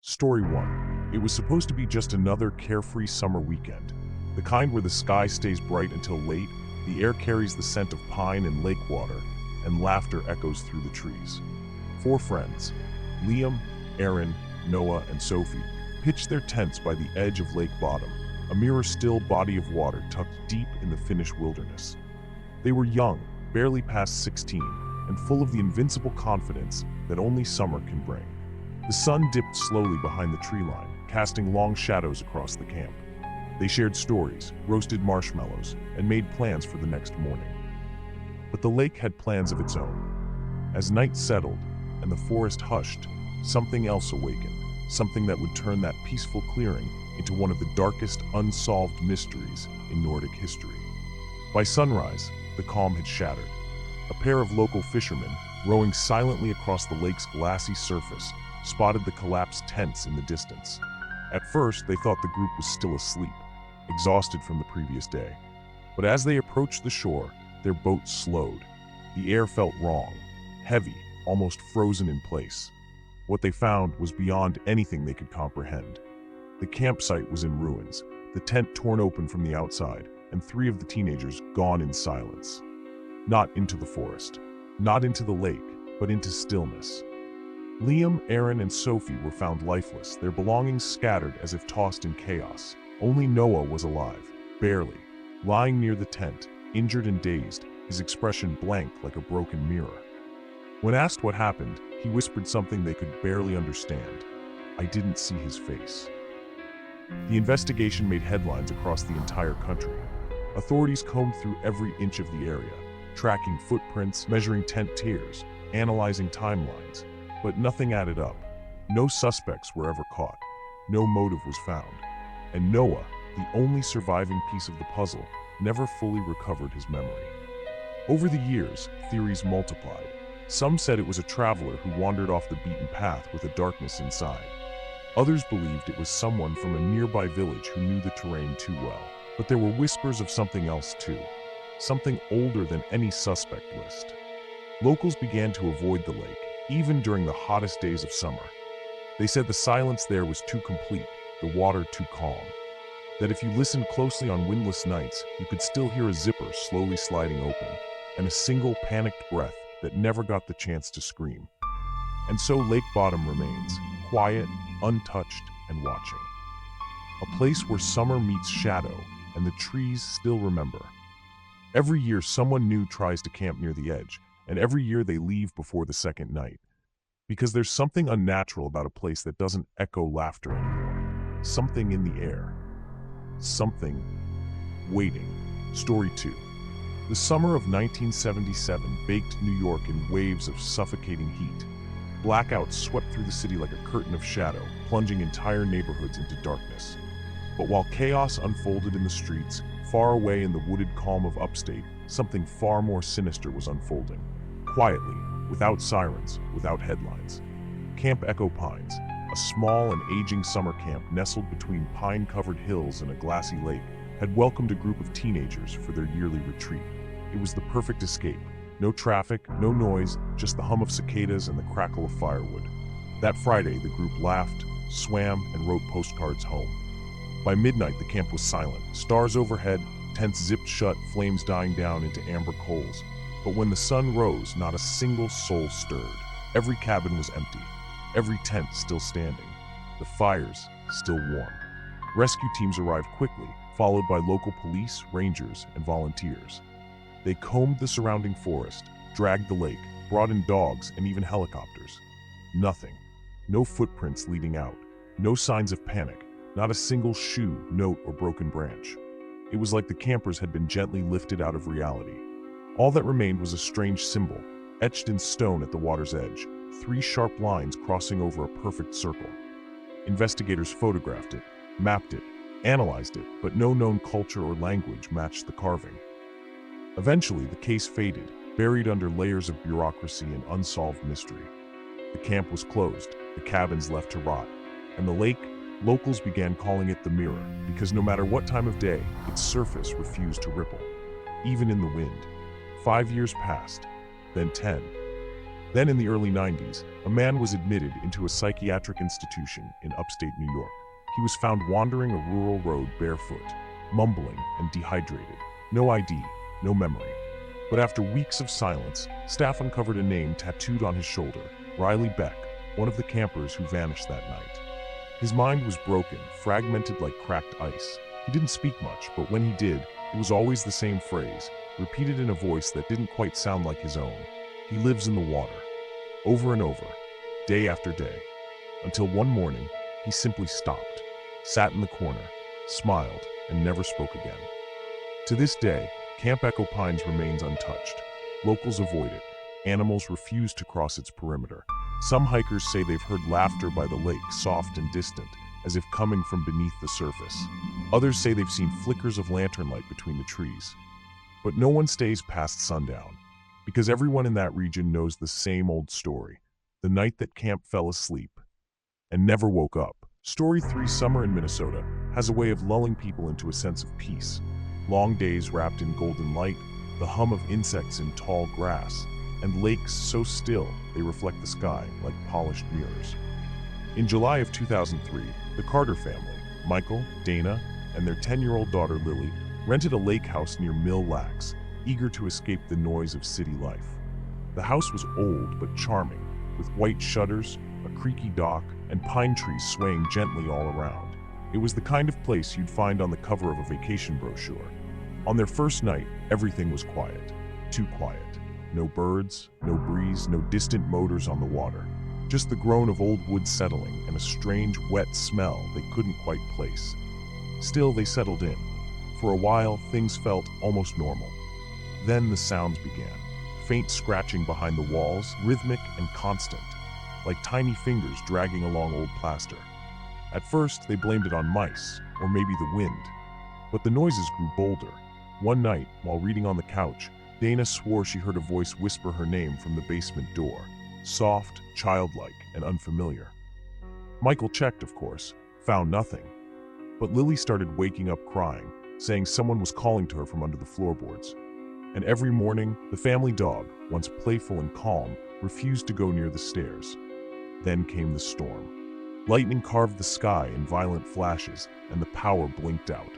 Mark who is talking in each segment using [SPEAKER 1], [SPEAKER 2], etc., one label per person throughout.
[SPEAKER 1] Story 1. It was supposed to be just another carefree summer weekend. The kind where the sky stays bright until late, the air carries the scent of pine and lake water, and laughter echoes through the trees. Four friends, Liam, Aaron, Noah, and Sophie, pitched their tents by the edge of Lake Bottom, a mirror-still body of water tucked deep in the Finnish wilderness. They were young, barely past 16, and full of the invincible confidence that only summer can bring. The sun dipped slowly behind the tree line, casting long shadows across the camp. They shared stories, roasted marshmallows, and made plans for the next morning. But the lake had plans of its own. As night settled and the forest hushed, something else awakened, something that would turn that peaceful clearing into one of the darkest unsolved mysteries in Nordic history. By sunrise, the calm had shattered. A pair of local fishermen, rowing silently across the lake's glassy surface, spotted the collapsed tents in the distance. At first, they thought the group was still asleep, exhausted from the previous day. But as they approached the shore, their boat slowed. The air felt wrong, heavy, almost frozen in place. What they found was beyond anything they could comprehend. The campsite was in ruins, the tent torn open from the outside, and three of the teenagers gone in silence. Not into the forest, not into the lake, but into stillness. Liam, Aaron, and Sophie were found lifeless, their belongings scattered as if tossed in chaos. Only Noah was alive, barely, lying near the tent, injured and dazed, his expression blank like a broken mirror. When asked what happened, he whispered something they could barely understand. "I didn't see his face." The investigation made headlines across the entire country. Authorities combed through every inch of the area, tracking footprints, measuring tent tiers, analyzing timelines. But nothing added up. No suspects were ever caught. No motive was found. And Noah, the only surviving piece of the puzzle, never fully recovered his memory. Over the years, theories multiplied. Some said it was a traveler who wandered off the beaten path with a darkness inside. Others believed it was someone from a nearby village who knew the terrain too well. But there were whispers of something else too. Something older than any suspect list. Locals began to avoid the lake, even during the hottest days of summer. They said the silence there was too complete, the water too calm. That if you listened closely on windless nights, you could still hear a zipper slowly sliding open, and a single panicked breath that never got the chance to scream. And so Lake Bottom remains, quiet, untouched, and watching. A place where summer meets shadow, and the trees still remember. Every year someone new tries to camp near the edge, and every year they leave before the second night. Because there's something unnatural about a place that doesn't echo laughter anymore. Something in the air. Something waiting. Story 2. The summer of 1977 baked New York in waves of suffocating heat. Blackouts swept through the city like a curtain of shadow, plunging entire neighborhoods into darkness. But while chaos unfolded in the streets, far away in the wooded calm of upstate, something far more sinister was unfolding. Quietly, without sirens, without headlines. Camp Echo Pines, a small and aging summer camp nestled between pine-covered hills and a glassy lake, had welcomed a group of teenagers for their yearly retreat. It was the perfect escape. No traffic, no noise, just the hum of cicadas and the crackle of firewood. That Friday, the group laughed, swam, and wrote postcards home. By midnight, the camp was silent. Stars overhead, tents zipped shut, flames dying down into amber coals. But when the sun rose, not a single soul stirred. Every cabin was empty, every tent still standing, the fires still warm. Rescue teams arrived quickly, followed by local police, rangers, and volunteers. They combed the surrounding forest, dragged the lake, brought in dogs and even helicopters. Nothing. No footprints leading out. No signs of panic. Not a single shoe, note, or broken branch. It was like the campers had been gently lifted out of reality. All that remained was a strange symbol, etched in stone at the water's edge, 3 sharp lines crossing over a perfect circle. Investigators photographed it, mapped it, analyzed it, but no known culture or language matched the carving. Eventually, the case faded, buried under layers of bureaucracy and unsolved mystery. The camp was closed, the cabins left to rot, and the lake, locals began calling it the Mirror, because no matter what time of day, its surface refused to ripple, even in the wind. 5 years passed, then 10. Then in the early 90s, a man was admitted into a psychiatric institution in upstate New York. He was found wandering a rural road barefoot, mumbling and dehydrated. No ID, no memory. But after weeks of silence, staff uncovered a name tattooed on his shoulder, Riley Beck, one of the campers who vanished that night. His mind was broken, fragmented like cracked ice. He didn't speak much, but when he did, it was always the same phrase, repeated in a voice that didn't quite sound like his own. He lives in the water. Over and over, day after day, until one morning, he simply stopped, sat in the corner, smiled, and never spoke again. To this day, Camp Echo Pines remains untouched. Locals avoid it. Animals refuse to cross its perimeter. Some hikers say they've heard laughter by the lake, soft and distant, as if coming from beneath the surface. Others say they've seen flickers of lantern light between the trees. But no one stays past sundown, because everyone in that region knows the same old story. The night that camp fell asleep and never woke up. Story 3: Summer in Minnesota has a way of lulling people into a sense of peace. Long days wrapped in golden light, the hum of insects in tall grass, and lakes so still they reflect the sky like polished mirrors. In July of 2003, the Carter family, Michael, Dana, and their 10-year-old daughter Lily, rented a lake house near Mill Lacs, eager to escape the noise of city life. The house was old but charming, with white shutters, a creaky dock, and pine trees swaying gently all around. It was the kind of place you'd find on the cover of a vacation brochure. On their first night, everything was quiet. Too quiet. No birds, no breeze, no distant motors on the water. Just the groan of old wood settling and a strange, wet smell they couldn't quite place. Still, they settled in. For a while, things felt almost normal. Then the sounds began. Faint scratching behind the walls, rhythmic and constant, like tiny fingers dragging along old plaster. At first, they blamed it on mice, or maybe the wind. But the noises grew bolder. One night, while reading on the couch, Dana swore she heard a voice whisper her name from the basement door. Soft, childlike, and unfamiliar. Michael checked, of course, found nothing. But Lily started waking up crying, saying someone was calling to her from under the floorboards. And every morning, the family dog, once playful and calm, refused to go near the stairs. Then came the storm. Lightning carved the sky in violent flashes, and the power blinked out.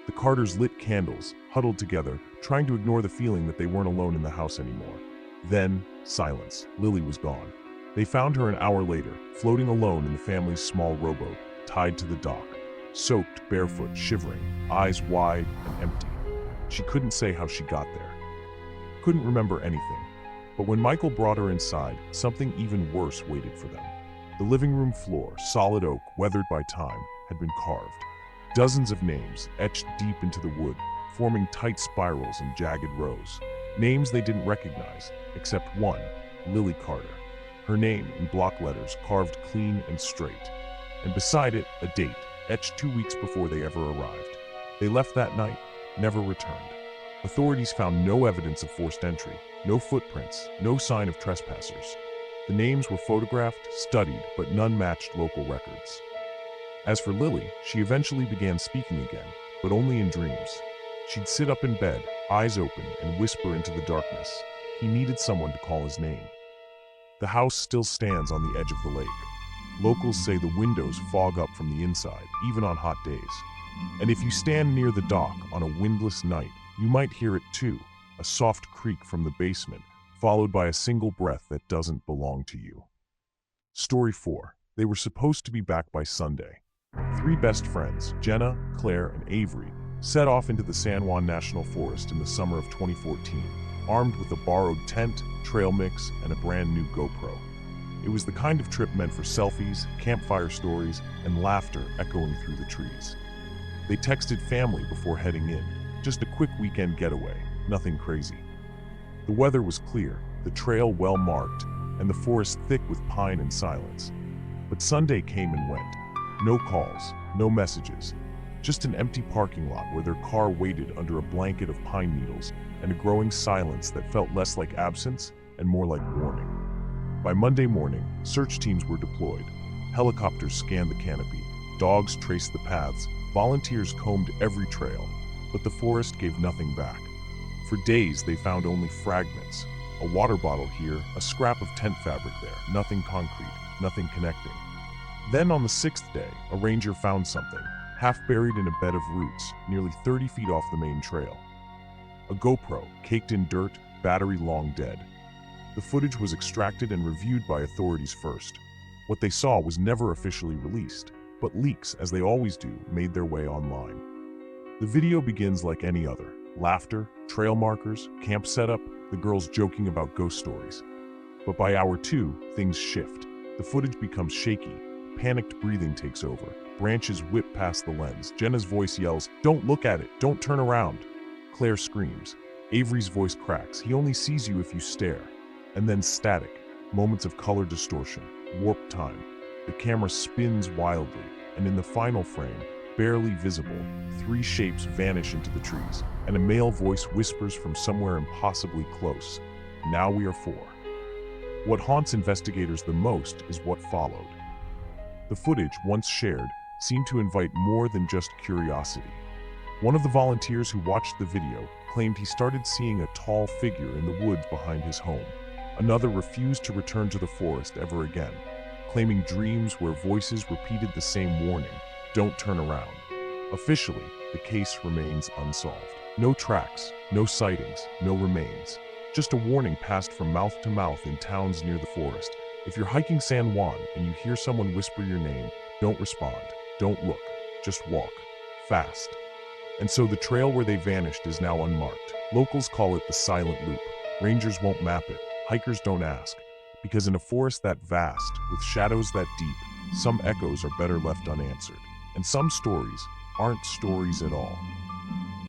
[SPEAKER 1] The Carters lit candles, huddled together, trying to ignore the feeling that they weren't alone in the house anymore. Then, silence. Lily was gone. They found her an hour later, floating alone in the family's small rowboat, tied to the dock, soaked, barefoot, shivering, eyes wide and empty. She couldn't say how she got there. Couldn't remember anything. But when Michael brought her inside, something even worse waited for them. The living room floor, solid oak, weathered by time, had been carved. Dozens of names etched deep into the wood, forming tight spirals and jagged rows. Names they didn't recognize, except one, Lily Carter. Her name in block letters carved clean and straight. And beside it, a date, etched 2 weeks before they ever arrived. They left that night, never returned. Authorities found no evidence of forced entry, no footprints, no sign of trespassers. The names were photographed, studied, but none matched local records. As for Lily, she eventually began speaking again, but only in dreams. She'd sit up in bed, eyes open, and whisper into the darkness. He needed someone to call his name. The house still stands on the edge of the lake. Locals say the windows fog up from the inside, even on hot days. And if you stand near the dock on a windless night, you might hear it too, a soft creak from the basement, followed by a single breath that doesn't belong to you. Story 4. They were supposed to be back by Sunday. 3 best friends, Jenna, Claire, and Avery, set off into the San Juan National Forest in the summer of 2014, armed with a borrowed tent, trail mix, and a brand new GoPro. It was the kind of trip meant for selfies, campfire stories, and laughter echoing through the trees. They texted family before heading in, just a quick weekend getaway, nothing crazy. The weather was clear, the trail well marked, and the forest thick with pine and silence. But Sunday came and went. No calls, no messages, just an empty parking lot where their car waited under a blanket of pine needles and a growing silence that felt less like absence and more like warning. By Monday morning, search teams were deployed. Helicopters scanned the canopy, dogs traced the paths, volunteers combed every trail, but the forest gave nothing back. For days, they found only fragments, A water bottle here, a scrap of tent fabric there, nothing concrete, nothing connecting. Then on the sixth day, a ranger found something, half buried in a bed of roots, nearly 30 feet off the main trail. A GoPro, caked in dirt, battery long dead. The footage was extracted and reviewed by authorities first. What they saw was never officially released, but leaks, as they always do, made their way online. The video begins like any other. Laughter, trail markers, camp setup, the girls joking about ghost stories. But by hour 2, things shift. The footage becomes shaky. Panicked breathing takes over. Branches whip past the lens. Jenna's voice yells, "Don't look at it, don't turn around." Claire screams. Avery's voice cracks. "He only sees you if you stare." And then static. Moments of color distortion. Warp time. The camera spins wildly, and in the final frame, barely visible, 3 shapes vanish into the trees, and a male voice whispers from somewhere impossibly close, "Now we are 4." What haunts investigators the most is what followed. The footage, once shared, seemed to invite more than just curiosity. One of the volunteers who watched the video claimed he started seeing a tall figure in the woods behind his home. Another refused to return to the forest ever again, claiming dreams where voices repeated the same warning, "Don't turn around." Officially, the case remains unsolved. No tracks, no sightings, no remains. Just a warning passed from mouth to mouth in towns near the forest. If you're hiking San Juan and you hear someone whisper your name, don't respond, don't look, just walk. Fast. And so the trail where they vanished is now unmarked. Locals call it the silent loop. Rangers won't map it. Hikers don't ask. Because in a forest that vast, with shadows that deep, some echoes are better left unanswered. And some stories aren't stories at all.